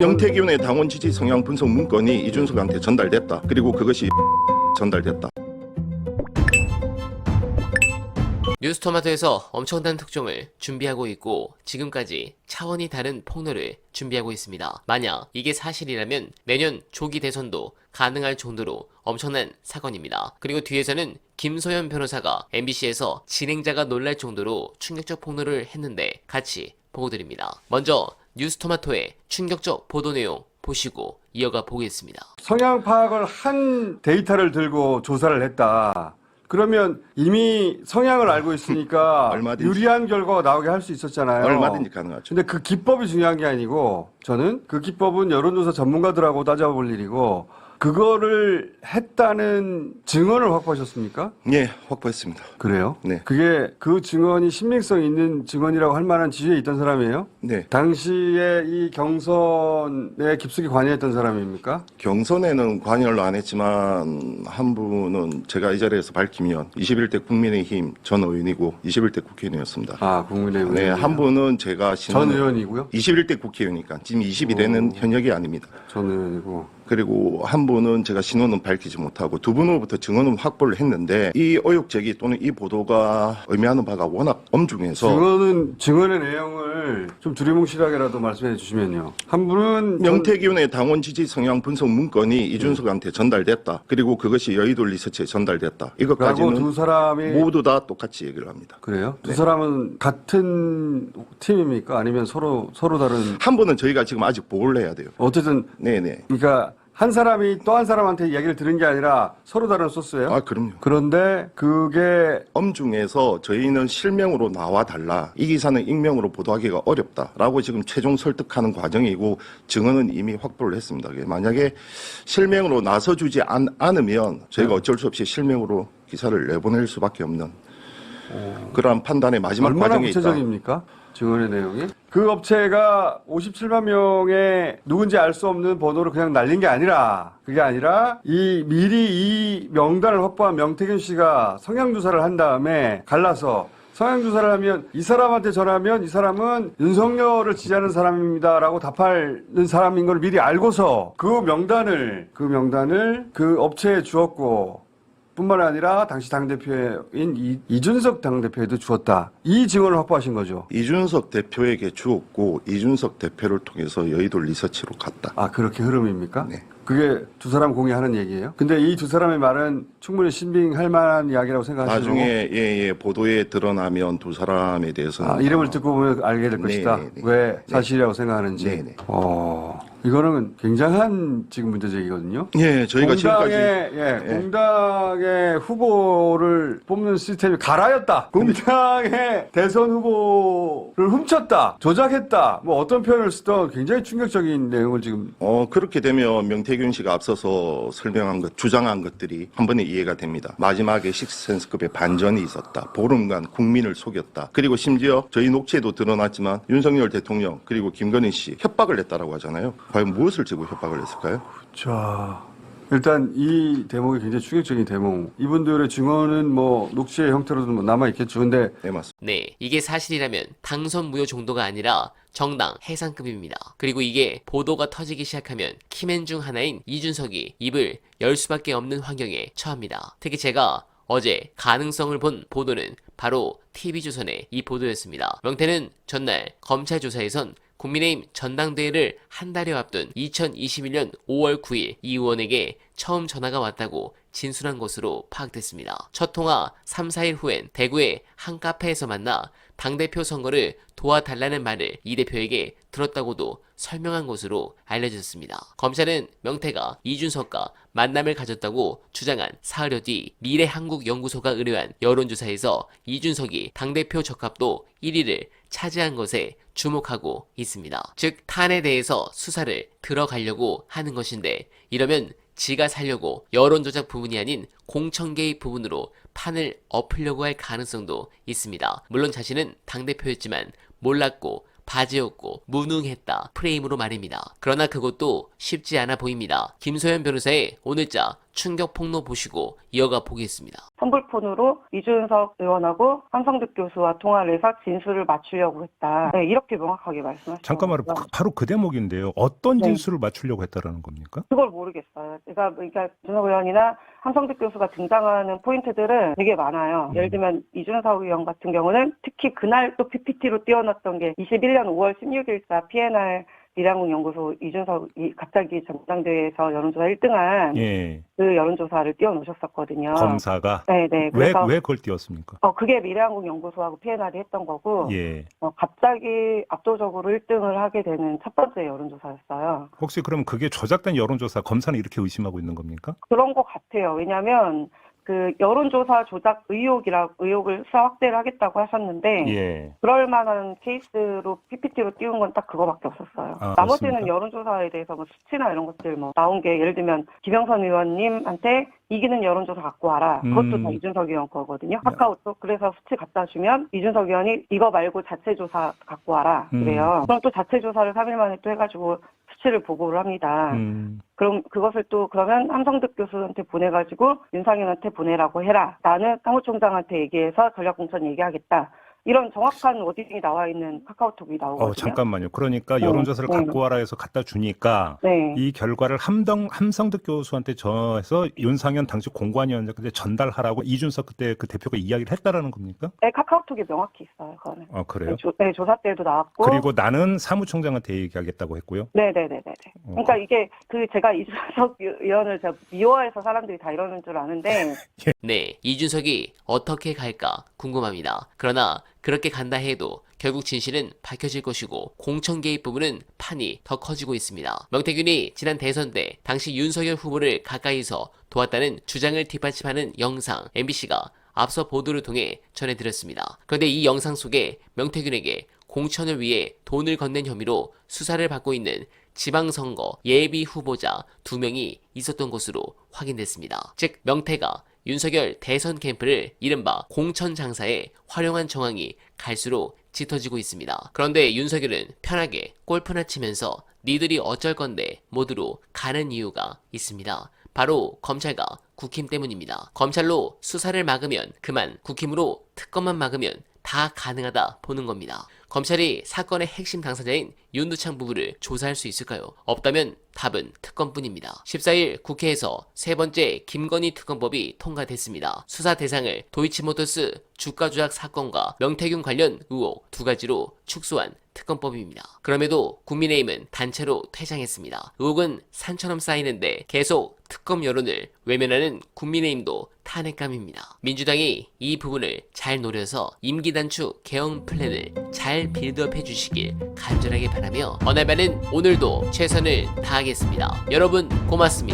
명태균의 당원 지지 성향 분석 문건이 이준석한테 전달됐다. 그리고 그것이 전달됐다. 뉴스토마토에서 엄청난 특종을 준비하고 있고 지금까지 차원이 다른 폭로를 준비하고 있습니다. 만약 이게 사실이라면 내년 조기 대선도 가능할 정도로 엄청난 사건입니다. 그리고 뒤에서는 김소연 변호사가 MBC에서 진행자가 놀랄 정도로 충격적 폭로를 했는데 같이 보고 드립니다. 먼저 뉴스토마토의 충격적 보도 내용 보시고 이어가 보겠습니다. 성향 파악을 한 데이터를 들고 조사를 했다. 그러면 이미 성향을 알고 있으니까 얼마든지. 유리한 결과가 나오게 할 수 있었잖아요. 얼마든지 가능하죠. 근데 그 기법이 중요한 게 아니고 저는 그 기법은 여론조사 전문가들하고 따져볼 일이고 그거를 했다는 증언을 확보하셨습니까? 예, 확보했습니다. 그래요? 네. 그게 그 증언이 신빙성 있는 증언이라고 할 만한 지위에 있던 사람이에요? 네. 당시에 이 경선에 깊숙이 관여했던 사람입니까? 경선에는 관여를 안 했지만 한 분은 제가 이 자리에서 밝히면 21대 국민의힘 전 의원이고 21대 국회의원이었습니다. 아, 국민의힘. 네, 한 분은 제가 전 의원이고요? 21대 국회의원이니까 지금 22대는 현역이 아닙니다. 전 의원이고. 그리고 한 분은 제가 신원은 밝히지 못하고 두 분으로부터 증언은 확보를 했는데 이 의혹 제기 또는 이 보도가 의미하는 바가 워낙 엄중해서 증언의 내용을 좀 두리뭉실하게라도 말씀해 주시면요. 한 분은 명태균의 당원 지지 성향 분석 문건이 이준석한테 전달됐다. 그리고 그것이 여의도 리서치에 전달됐다. 라고 이것까지는 두 사람이 모두 다 똑같이 얘기를 합니다. 그래요? 두 네. 사람은 같은 팀입니까? 아니면 서로 다른? 한 분은 저희가 지금 아직 보호를 해야 돼요. 어쨌든 네네. 그러니까 한 사람이 또 한 사람한테 이야기를 들은 게 아니라 서로 다른 소스예요? 아, 그럼요. 그런데 그게 엄중해서 저희는 실명으로 나와 달라. 이 기사는 익명으로 보도하기가 어렵다라고 지금 최종 설득하는 과정이고 증언은 이미 확보를 했습니다. 만약에 실명으로 나서주지 않으면 저희가 어쩔 수 없이 실명으로 기사를 내보낼 수밖에 없는 그러한 판단의 마지막 얼마나 과정에 있다. 구체적입니까? 증언의 내용이? 그 업체가 57만 명의 누군지 알 수 없는 번호를 그냥 날린 게 아니라 그게 아니라 미리 이 명단을 확보한 명태균 씨가 성향조사를 한 다음에 갈라서 성향조사를 하면 이 사람한테 전화하면 이 사람은 윤석열을 지지하는 사람입니다라고 답하는 사람인 걸 미리 알고서 그 명단을 그 업체에 주었고 뿐만 아니라 당시 당대표인 이준석 당대표에도 주었다. 이 증언을 확보하신 거죠. 이준석 대표에게 주었고 이준석 대표를 통해서 여의도 리서치로 갔다. 아, 그렇게 흐름입니까? 네. 그게 두 사람 공유하는 얘기예요? 근데 이 두 사람의 말은 충분히 신빙할 만한 이야기라고 생각하시고 나중에 보도에 드러나면 두 사람에 대해서는 이름을 듣고 보면 알게 될 것이다. 네네네. 왜 사실이라고 생각하는지. 네네. 이거는 굉장한 지금 문제제기거든요. 예, 저희가 지금까지 공당의 후보를 뽑는 시스템이 가라였다. 공당의 대선 후보를 훔쳤다. 조작했다. 뭐 어떤 표현을 쓰던 굉장히 충격적인 내용을 지금. 그렇게 되면 명태균 씨가 앞서서 설명한 것, 주장한 것들이 한 번에 이해가 됩니다. 마지막에 식스센스급의 반전이 있었다. 보름간 국민을 속였다. 그리고 심지어 저희 녹취에도 드러났지만 윤석열 대통령 그리고 김건희 씨 협박을 했다라고 하잖아요. 과연 무엇을 지고 협박을 했을까요? 자, 일단 이 대목이 굉장히 충격적인 대목. 이분들의 증언은 뭐 녹취의 형태로도 뭐 남아있겠죠. 근데 네, 맞습니다. 네, 이게 사실이라면 당선 무효 정도가 아니라 정당 해상급입니다. 그리고 이게 보도가 터지기 시작하면 키맨 중 하나인 이준석이 입을 열 수밖에 없는 환경에 처합니다. 특히 제가 어제 가능성을 본 보도는 바로 TV조선의 이 보도였습니다. 명태는 전날 검찰 조사에선 국민의힘 전당대회를 한 달여 앞둔 2021년 5월 9일 이 의원에게 처음 전화가 왔다고 진술한 것으로 파악됐습니다. 첫 통화 3, 4일 후엔 대구의 한 카페에서 만나 당대표 선거를 도와달라는 말을 이 대표에게 들었다고도 설명한 것으로 알려졌습니다. 검찰은 명태가 이준석과 만남을 가졌다고 주장한 사흘여 뒤 미래한국연구소가 의뢰한 여론조사에서 이준석이 당대표 적합도 1위를 차지한 것에 주목하고 있습니다. 즉 탄에 대해서 수사를 들어가려고 하는 것인데 이러면 지가 살려고 여론조작 부분이 아닌 공천 개입 부분으로 판을 엎으려고 할 가능성도 있습니다. 물론 자신은 당대표였지만 몰랐고 바지였고 무능했다 프레임으로 말입니다. 그러나 그것도 쉽지 않아 보입니다. 김소연 변호사의 오늘자 충격 폭로 보시고 이어가 보겠습니다. 선불폰으로 이준석 의원하고 한성득 교수와 통화를 해서 진술을 맞추려고 했다. 네, 이렇게 명확하게 말씀하셨어요. 잠깐만요. 바로 그 대목인데요. 어떤 네. 진술을 맞추려고 했다라는 겁니까? 그걸 모르겠어요. 그러니까 이준석 의원이나 한성득 교수가 등장하는 포인트들은 되게 많아요. 예를 들면 이준석 의원 같은 경우는 특히 그날 또 PPT로 띄워놨던 게 21년 5월 16일자 PNR 미래한국 연구소 이준석이 갑자기 전당대회에서 여론조사 1등한 예. 그 여론조사를 띄워놓으셨었거든요. 검사가 네네. 왜 그래서 그걸 띄웠습니까? 그게 미래한국 연구소하고 PNR이 했던 거고 예. 갑자기 압도적으로 1등을 하게 되는 첫 번째 여론조사였어요. 혹시 그럼 그게 조작된 여론조사 검사는 이렇게 의심하고 있는 겁니까? 그런 것 같아요. 왜냐하면 그 여론조사 조작 의혹을 수사 확대를 하겠다고 하셨는데 예. 그럴 만한 케이스로 PPT로 띄운 건 딱 그거밖에 없었어요. 아, 나머지는 그렇습니까? 여론조사에 대해서 뭐 수치나 이런 것들 뭐 나온 게 예를 들면 김영선 의원님한테 이기는 여론조사 갖고 와라. 그것도 다 이준석 의원 거거든요. 카카오톡. 그래서 수치 갖다 주면 이준석 의원이 이거 말고 자체 조사 갖고 와라. 그래요. 그럼 또 자체 조사를 3일 만에 또 해가지고 수치를 보고를 합니다. 그럼 그것을 또 그러면 함성득 교수한테 보내가지고 윤상현한테 보내라고 해라. 나는 사무총장한테 얘기해서 전략공천 얘기하겠다. 이런 정확한 워딩이 나와 있는 카카오톡이 나오거든요. 잠깐만요. 그러니까 네. 여론조사를 네. 갖고 와라 해서 갖다 주니까 네. 이 결과를 함성득 교수한테 전해서 윤상현 당시 공관위원장한테 전달하라고 이준석 그때 그 대표가 이야기를 했다라는 겁니까? 네, 카카오톡에 명확히 있어요. 그거는. 그래요? 네, 조사 때도 나왔고. 그리고 나는 사무총장한테 얘기하겠다고 했고요. 네네네네. 그러니까 이게 제가 이준석 의원을 제가 미워해서 사람들이 다 이러는 줄 아는데. 네, 이준석이 어떻게 갈까 궁금합니다. 그러나 그렇게 간다 해도 결국 진실은 밝혀질 것이고 공천 개입 부분은 판이 더 커지고 있습니다. 명태균이 지난 대선 때 당시 윤석열 후보를 가까이서 도왔다는 주장을 뒷받침하는 영상 MBC가 앞서 보도를 통해 전해드렸습니다. 그런데 이 영상 속에 명태균에게 공천을 위해 돈을 건넨 혐의로 수사를 받고 있는 지방선거 예비 후보자 2명이 있었던 것으로 확인됐습니다. 즉 명태가 윤석열 대선 캠프를 이른바 공천 장사에 활용한 정황이 갈수록 짙어지고 있습니다. 그런데 윤석열은 편하게 골프나 치면서 니들이 어쩔 건데 모두로 가는 이유가 있습니다. 바로 검찰과 국힘 때문입니다. 검찰로 수사를 막으면 그만, 국힘으로 특검만 막으면 다 가능하다 보는 겁니다. 검찰이 사건의 핵심 당사자인 윤두창 부부를 조사할 수 있을까요? 없다면 답은 특검뿐입니다. 14일 국회에서 세 번째 김건희 특검법이 통과됐습니다. 수사 대상을 도이치모터스 주가 조작 사건과 명태균 관련 의혹 두 가지로 축소한 특검법입니다. 그럼에도 국민의힘은 단체로 퇴장했습니다. 의혹은 산처럼 쌓이는데 계속 특검 여론을 외면하는 국민의힘도 탄핵감입니다. 민주당이 이 부분을 잘 노려서 임기 단축 개헌 플랜을 잘 빌드업해 주시길 간절하게 바라며 어날바는 오늘도 최선을 다하겠습니다. 여러분 고맙습니다.